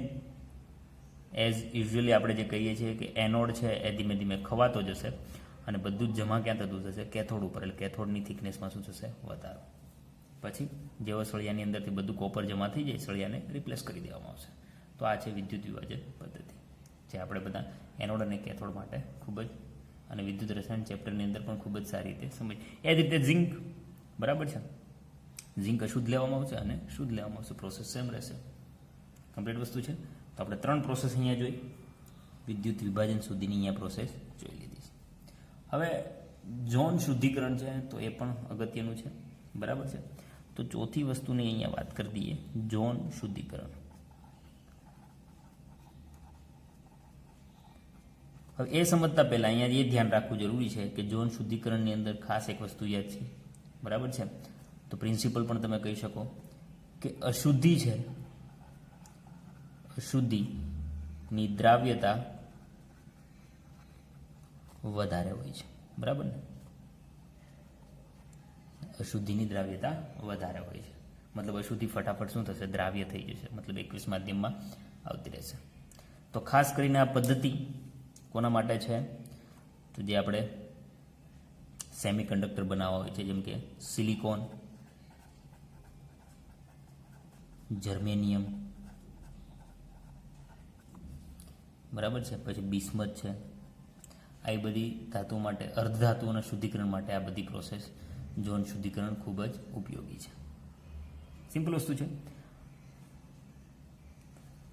એઝ યુઝ્યુઅલી આપણે જે કહીએ છીએ કે એનોડ છે એ ધીમે ધીમે ખવાતો જશે અને બધું જ જમા ક્યાં થતું જશે? કેથોડ ઉપર. એટલે કેથોડની થિકનેસમાં શું થશે? વધારો. પછી જેવો સળિયાની અંદરથી બધું કોપર જમા થઈ જાય, સળિયાને રિપ્લેસ કરી દેવામાં આવશે. તો આ છે વિદ્યુત વિભાજન પદ્ધતિ, જે આપણે બધા એનોડ અને કેથોડ માટે ખૂબ જ, અને વિદ્યુત રસાયણ ચેપ્ટરની અંદર પણ ખૂબ જ સારી રીતે સમજ. એ જ રીતે ઝિંક, બરાબર છે, ઝિંક અશુદ્ધ લેવામાં આવશે અને શુદ્ધ લેવામાં આવશે. પ્રોસેસ સેમ રહેશે. કમ્પ્લીટ વસ્તુ છે. તો આપણે 3 પ્રોસેસ અહીંયા જોઈ, વિદ્યુત વિભાજન સુધીની અહીંયા પ્રોસેસ જોઈ લીધી છે. હવે ઝોન શુદ્ધિકરણ છે, તો એ પણ અગત્યનું છે, બરાબર છે. તો ચોથી વસ્તુની અહીંયા વાત કરી દઈએ, ઝોન શુદ્ધિકરણ. હવે એ સમજતા પહેલાં અહીંયા એ ધ્યાન રાખવું જરૂરી છે કે ઝોન શુદ્ધિકરણની અંદર ખાસ એક વસ્તુ યાદ છે, બરાબર છે. તો પ્રિન્સિપલ પણ તમે કહી શકો કે અશુદ્ધિ છે, અશુદ્ધિની દ્રાવ્યતા વધારે હોય છે, બરાબર ને? અશુદ્ધિની દ્રાવ્યતા વધારે હોય છે, મતલબ અશુદ્ધિ ફટાફટ શું થશે? દ્રાવ્ય થઈ જશે, મતલબ એકવીસ માધ્યમમાં આવતી રહેશે. તો ખાસ કરીને આ પદ્ધતિ કોના માટે છે? તો જે આપણે સેમિકન્ડક્ટર બનાવવા હોય છે, જેમ કે સિલિકોન, જર્મેનિયમ, બરાબર છે, પછી બિસ્મથ છે. આ બધી ધાતુઓ માટે, અર્ધધાતુઓના શુદ્ધિકરણ માટે આ બધી પ્રોસેસ ઝોન શુદ્ધિકરણ ખૂબ જ ઉપયોગી છે. સિમ્પલ વસ્તુ છે.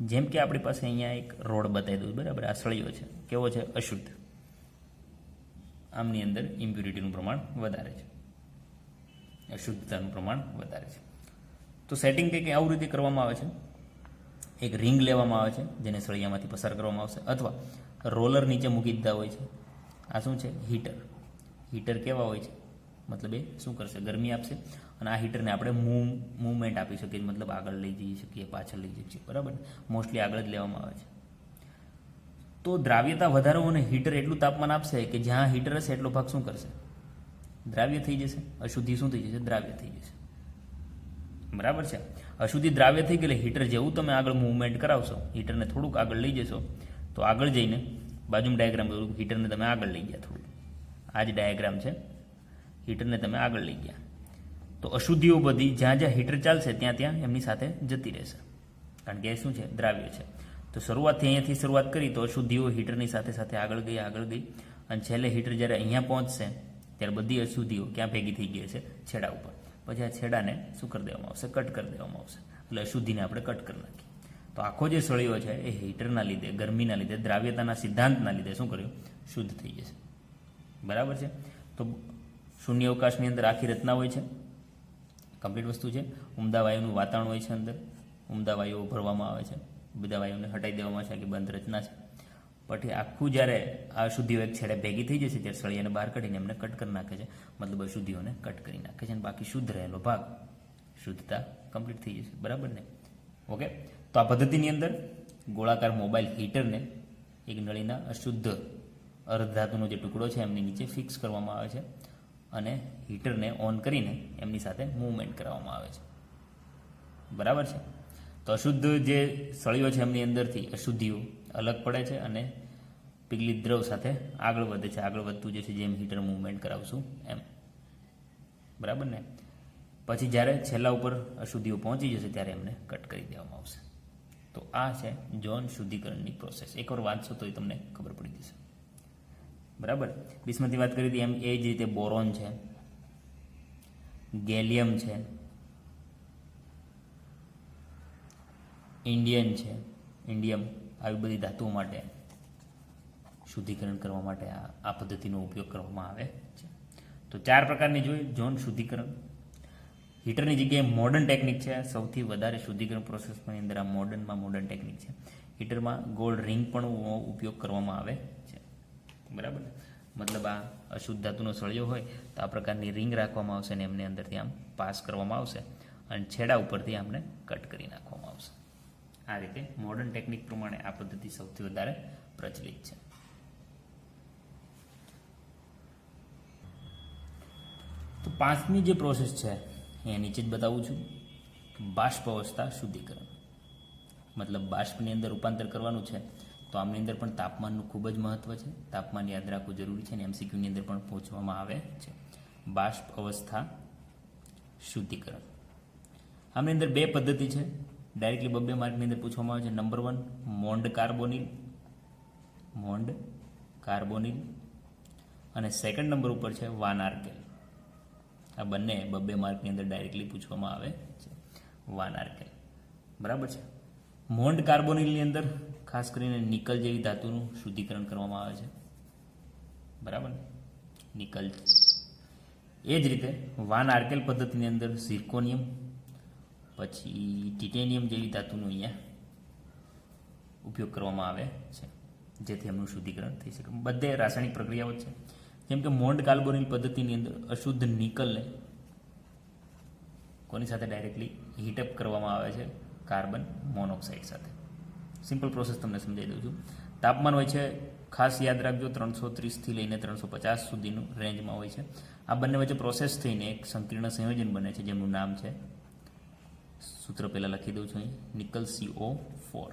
જેમ કે આપણી પાસે અહીંયા એક રોડ બતાવી દઉં, બરાબર? આ સળિયો છે, કેવો છે? અશુદ્ધ. આમની અંદર ઇમ્પ્યુરિટીનું પ્રમાણ વધારે છે, અશુદ્ધતાનું પ્રમાણ વધારે છે. તો સેટિંગ કંઈક આવું રીતે કરવામાં આવે છે. એક રિંગ લેવામાં આવે છે, જેને સળિયામાંથી પસાર કરવામાં આવશે, અથવા રોલર નીચે મૂકી દીધા હોય છે. આ શું છે? હીટર. હીટર કેવા હોય છે? મતલબ એ શું કરશે? ગરમી આપશે, અને આ હીટરને આપણે મૂવમેન્ટ આપી શકીએ, મતલબ આગળ લઈ જઈ શકીએ, પાછળ લઈ જઈ શકીએ, બરાબર? મોસ્ટલી આગળ જ લેવામાં આવે છે. તો દ્રાવ્યતા વધારો અને હીટર એટલું તાપમાન આપશે કે જ્યાં હીટર હશે એટલો ભાગ શું કરશે? દ્રાવ્ય થઈ જશે. અશુદ્ધિ શું થઈ જશે? દ્રાવ્ય થઈ જશે, બરાબર છે. અશુદ્ધિ દ્રાવ્ય થઈ ગયેલે હીટર જેવું તમે આગળ મૂવમેન્ટ કરાવશો, હીટરને થોડુંક આગળ લઈ જશો, તો આગળ જઈને બાજુમાં ડાયાગ્રામ દોરું, હીટરને તમે આગળ લઈ ગયા થોડું. આ જ ડાયાગ્રામ છે, હીટરને તમે આગળ લઈ ગયા. તો અશુદ્ધિઓ બધી જ્યાં જ્યાં હીટર ચાલશે ત્યાં ત્યાં એમની સાથે જતી રહેશે, કારણ કે એ શું છે? દ્રાવ્ય છે. તો શરૂઆતથી અહીંયાથી શરૂઆત કરી તો અશુદ્ધિઓ હીટરની સાથે સાથે આગળ ગઈ, અને છેલ્લે હીટર જ્યારે અહીંયા પહોંચશે ત્યારે બધી અશુદ્ધિઓ ક્યાં ભેગી થઈ ગઈ છે? છેડા ઉપર. પછી આ છેડાને શું કરી દેવામાં આવશે? કટ કરી દેવામાં આવશે. એટલે અશુદ્ધિને આપણે કટ કરી નાખીએ. તો આખો જે સળિયો છે એ હીટરના લીધે, ગરમીના લીધે, દ્રાવ્યતાના સિદ્ધાંતના લીધે શું કર્યું? શુદ્ધ થઈ જશે, બરાબર છે. તો શૂન્ય અવકાશની અંદર આખી રચના હોય છે, કમ્પ્લીટ વસ્તુ છે. ઉમદા વાયુનું વાતાવરણ હોય છે, અંદર ઉમદા વાયુઓ ભરવામાં આવે છે, બધા વાયુઓને હટાવી દેવામાં આવે છે, કે બંધ રચના છે. પછી આખું જ્યારે આ અશુદ્ધિઓ એક છેડે ભેગી થઈ જશે ત્યારે સળિયાને બહાર કાઢીને એમને કટ કરી નાખે છે, મતલબ અશુદ્ધિઓને કટ કરી નાખે છે, અને બાકી શુદ્ધ રહેલો ભાગ, શુદ્ધતા કમ્પ્લીટ થઈ જશે, બરાબર ને? ઓકે. તો આ પદ્ધતિની અંદર ગોળાકાર મોબાઈલ હીટરને એક નળીના અશુદ્ધ અર્ધધાતુનો જે ટુકડો છે એમની નીચે ફિક્સ કરવામાં આવે છે, અને હીટરને ઓન કરીને એમની સાથે મૂવમેન્ટ કરાવવામાં આવે છે, બરાબર છે. તો અશુદ્ધ જે સળિયો છે એમની અંદરથી અશુદ્ધિઓ અલગ પડે છે અને પીગલિત દ્રવ સાથે આગળ વધે છે. આગળ વધતું જે છે જેમ હીટર મૂવમેન્ટ કરાવશું એમ, બરાબર ને? પછી જ્યારે છેલ્લા ઉપર અશુદ્ધિઓ પહોંચી જશે ત્યારે એમને કટ કરી દેવામાં આવશે. તો આ છે ઝોન શુદ્ધિકરણની પ્રોસેસ. એકવાર વાંચશો તો એ તમને ખબર પડી જશે, બરાબર? બિસ્મથની વાત કરી હતી એમ એ જ રીતે બોરોન છે, ગેલિયમ છે, ઇન્ડિયમ, આવી બધી ધાતુઓ માટે શુદ્ધિકરણ કરવા માટે આ પદ્ધતિનો ઉપયોગ કરવામાં આવે છે. તો 4 પ્રકારની જોઈ ઝોન શુદ્ધિકરણ. હીટરની જગ્યાએ મોડર્ન ટેકનિક છે, સૌથી વધારે શુદ્ધિકરણ પ્રોસેસની અંદર આ મોડર્ન ટેકનિક છે. હીટરમાં ગોલ્ડ રિંગ પણ ઉપયોગ કરવામાં આવે છે, બરાબર? મતલબ આ અશુદ્ધ ધાતુનો સળિયો હોય તો આ પ્રકારની રિંગ રાખવામાં આવશે અને એમને અંદરથી આમ પાસ કરવામાં આવશે, અને છેડા ઉપરથી આમને કટ કરી નાખવામાં આવશે. આ રીતે મોડર્ન ટેકનિક પ્રમાણે આ પદ્ધતિ સૌથી વધારે પ્રચલિત છે. તો 5મી જે પ્રોસેસ છે એ નીચે જ બતાવું છું, બાષ્પ અવસ્થા શુદ્ધિકરણ. મતલબ બાષ્પની અંદર રૂપાંતર કરવાનું છે, તો આમની અંદર પણ તાપમાનનું ખૂબ જ મહત્ત્વ છે. તાપમાન યાદ રાખવું જરૂરી છે અને MCQની અંદર પણ પૂછવામાં આવે છે. બાષ્પ અવસ્થા શુદ્ધિકરણ. આમની અંદર બે પદ્ધતિ છે, ડાયરેક્ટલી 2 માર્કની અંદર પૂછવામાં આવે છે. નંબર 1 મોન્ડ કાર્બોનિલ અને સેકન્ડ નંબર ઉપર છે વાન આર્કેલ. આ બંને 2 માર્કની અંદર ડાયરેક્ટલી પૂછવામાં આવે છે. વાન આર્કેલ બરાબર છે. મોન્ડ કાર્બોનિલની અંદર ખાસ કરીને નિકલ જેવી ધાતુનું શુદ્ધિકરણ કરવામાં આવે છે, બરાબર, નિકલ. એ જ રીતે વાન આર્કેલ પદ્ધતિની અંદર ઝિર્કોનિયમ પછી ટિટેનિયમ જેવી ધાતુનો અહીંયા ઉપયોગ કરવામાં આવે છે, જેથી એમનું શુદ્ધિકરણ થઈ શકે. બધે રાસાયણિક પ્રક્રિયાઓ છે. જેમ કે મોન્ડ કાર્બોનિલ પદ્ધતિની અંદર અશુદ્ધ નિકલને કોની સાથે ડાયરેક્ટલી હીટઅપ કરવામાં આવે છે? કાર્બન મોનોક્સાઇડ સાથે. સિમ્પલ પ્રોસેસ તમને સમજાવી દઉં છું. તાપમાન હોય છે, ખાસ યાદ રાખજો, 330થી લઈને 350 સુધીનું રેન્જમાં હોય છે. આ બંને વચ્ચે પ્રોસેસ થઈને એક સંકીર્ણ સંયોજન બને છે, જેમનું નામ છે, સૂત્ર પહેલાં લખી દઉં છું અહીં, નિકલ CO4,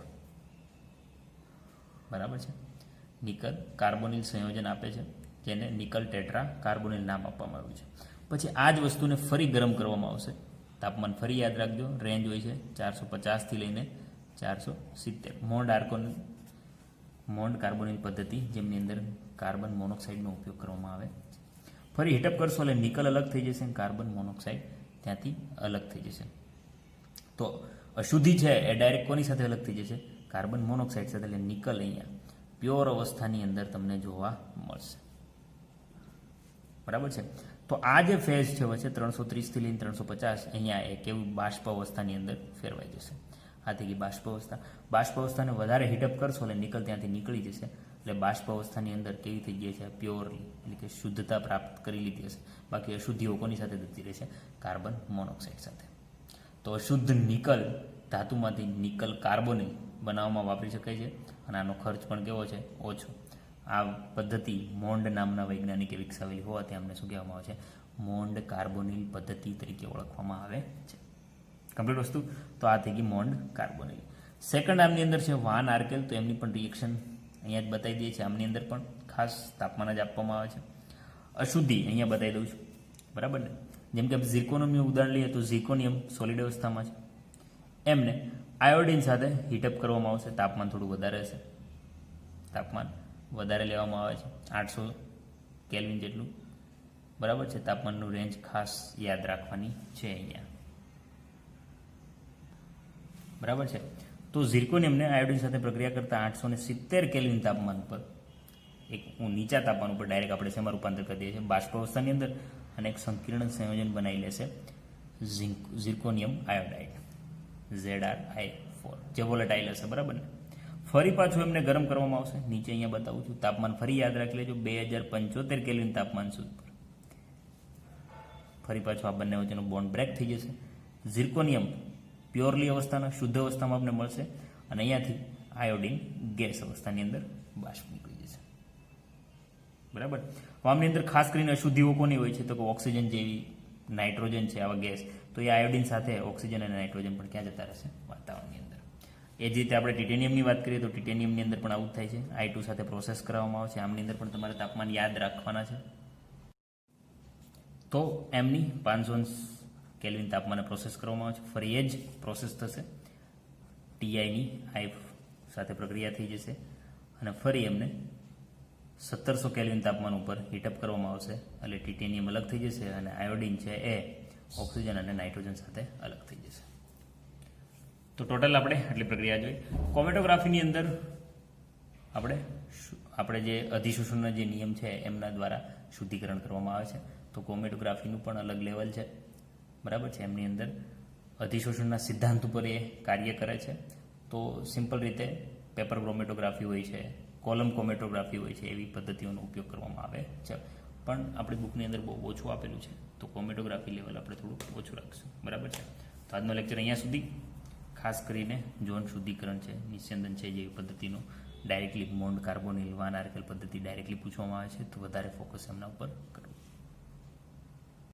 બરાબર છે. નિકલ કાર્બોનિલ સંયોજન આપે છે, જેને નિકલ ટેટ્રા કાર્બોનિલ નામ આપવામાં આવ્યું છે. પછી આ જ વસ્તુને ફરી ગરમ કરવામાં આવશે. તાપમાન ફરી યાદ રાખજો, રેન્જ હોય છે 450થી લઈને 470. મોન્ડ કાર્બોનિલ પદ્ધતિ, જેમની અંદર કાર્બન મોનોક્સાઇડનો ઉપયોગ કરવામાં આવે છે. ફરી હીટઅપ કરશો એટલે નિકલ અલગ થઈ જશે અને કાર્બન મોનોક્સાઇડ ત્યાંથી અલગ થઈ જશે. તો અશુદ્ધિ છે એ ડાયરેક્ટ કોની સાથે અલગ થઈ જશે? કાર્બન મોનોક્સાઇડ સાથે. એટલે નિકલ અહીંયા પ્યોર અવસ્થાની અંદર તમને જોવા મળશે, બરાબર છે. તો આ જે ફેઝ છે વચ્ચે 330થી લઈને 350, અહીંયા એ કેવું બાષ્પ અવસ્થાની અંદર ફેરવાઈ જશે. આ થઈ ગઈ બાષ્પ અવસ્થા. બાષ્પ અવસ્થાને વધારે હીટઅપ કરશો એટલે નિકલ ત્યાંથી નીકળી જશે. એટલે બાષ્પ અવસ્થાની અંદર કેવી થઈ ગઈ છે? પ્યોરલી, એટલે કે શુદ્ધતા પ્રાપ્ત કરી લીધી હશે. બાકી અશુદ્ધિઓ કોની સાથે થતી રહેશે? કાર્બન મોનોક્સાઇડ સાથે. તો અશુદ્ધ નિકલ ધાતુમાંથી નિકલ કાર્બોનિલ બનાવવામાં વાપરી શકાય છે અને આનો ખર્ચ પણ કેવો છે? ઓછો. આ પદ્ધતિ મોન્ડ નામના વૈજ્ઞાનિકે વિકસાવેલી હોવાથી અમને શું કહેવામાં આવે છે? મોન્ડ કાર્બોનિલ પદ્ધતિ તરીકે ઓળખવામાં આવે છે. કમ્પ્લીટ વસ્તુ. તો આ થઈ ગઈ મોન્ડ કાર્બોનિલ. સેકન્ડ આમની અંદર છે વાન આર્કેલ. તો એમની પણ રિએક્શન અહીંયા જ બતાવી દઈએ છીએ. આમની અંદર પણ ખાસ તાપમાન જ આપવામાં આવે છે. અશુદ્ધિ અહીંયા બતાવી દઉં છું, બરાબર ને. જેમ કે ઝિર્કોનિયમનું ઉદાહરણ લઈએ તો ઝિર્કોનિયમ સોલિડ અવસ્થામાં છે. એમને આયોડિન સાથે હીટઅપ કરવામાં આવશે. તાપમાન થોડું વધારે હશે, તાપમાન વધારે લેવામાં આવે છે, 800 કેલ્વિન જેટલું, બરાબર છે. તાપમાનનું રેન્જ ખાસ યાદ રાખવાની છે અહીંયા, બરાબર છે. તો ઝિર્કોનિયમને આયોડિન સાથે પ્રક્રિયા કરતાં 870 કેલ્વિન તાપમાન પર, એક નીચા તાપમાન ઉપર ડાયરેક્ટ આપણે શેમાં રૂપાંતર કરી દઈએ છીએ? બાષ્પ અવસ્થાની અંદર, અને એક સંકીર્ણ સંયોજન બનાવી લેશે ઝિર્કોનિયમ આયોડાઇડ, ZrI4, જે વોલેટાઇલ હશે, બરાબર ને. ફરી પાછું એમને ગરમ કરવામાં આવશે. નીચે અહીંયા બતાવું છું. તાપમાન ફરી યાદ રાખી લેજો, 2075 કેલ્વિન તાપમાન સુધી પર. ફરી પાછું આ બંને વચ્ચેનો બોન્ડ બ્રેક થઈ જશે. ઝિર્કોનિયમ પ્યોરલી અવસ્થાના શુદ્ધ અવસ્થામાં આપણે મળશે અને અહીંયાથી આયોડિન ગેસ અવસ્થાની અંદર બાષ્પ નીકળી જશે, બરાબર. આમની અંદર ખાસ કરીને અશુદ્ધિઓ કોની હોય છે? તો કે ઓક્સિજન જેવી, નાઇટ્રોજન છે, આવા ગેસ. તો એ આયોડિન સાથે ઓક્સિજન અને નાઇટ્રોજન પણ ક્યાં જતા રહેશે? વાતાવરણની અંદર. એ જ રીતે આપણે ટિટેનિયમની વાત કરીએ તો ટિટેનિયમની અંદર પણ આવું જ થાય છે. I2 સાથે પ્રોસેસ કરવામાં આવે છે. આમની અંદર પણ તમારે તાપમાન યાદ રાખવાના છે. તો એમની 500 કેલ્વિન તાપમાને પ્રોસેસ કરવામાં આવે છે. ફરી એ જ પ્રોસેસ થશે. Tiની I સાથે પ્રક્રિયા થઈ જશે અને ફરી એમને 1700 કેલ્વિન તાપમાન ઉપર હીટઅપ કરવામાં આવશે. એટલે ટિટેનિયમ અલગ થઈ જશે અને આયોડિન છે એ ઓક્સિજન અને નાઇટ્રોજન સાથે અલગ થઈ જશે. તો ટોટલ આપણે આટલી પ્રક્રિયા જોઈ. ક્રોમેટોગ્રાફીની અંદર આપણે જે અધિશોષણના જે નિયમ છે એમના દ્વારા શુદ્ધિકરણ કરવામાં આવે છે. તો ક્રોમેટોગ્રાફીનું પણ અલગ લેવલ છે, બરાબર છે. એમની અંદર અધિશોષણના સિદ્ધાંત ઉપર એ કાર્ય કરે છે. તો સિમ્પલ રીતે પેપર ક્રોમેટોગ્રાફી હોય છે, કોલમ ક્રોમેટોગ્રાફી હોય છે, એવી પદ્ધતિઓનો ઉપયોગ કરવામાં આવે છે. પણ આપણી બુકની અંદર બહુ ઓછું આપેલું છે, તો ક્રોમેટોગ્રાફી લેવલ આપણે થોડું ઓછું રાખશું, બરાબર છે. તો આજનો લેક્ચર અહીંયા સુધી. ખાસ કરીને ઝોન શુદ્ધિકરણ છે, નિસ્યંદન છે, જેવી પદ્ધતિનો ડાયરેક્ટલી મોન્ડ કાર્બોનિલ વાન આર્કેલ પદ્ધતિ ડાયરેક્ટલી પૂછવામાં આવે છે, તો વધારે ફોકસ એમના ઉપર કરો.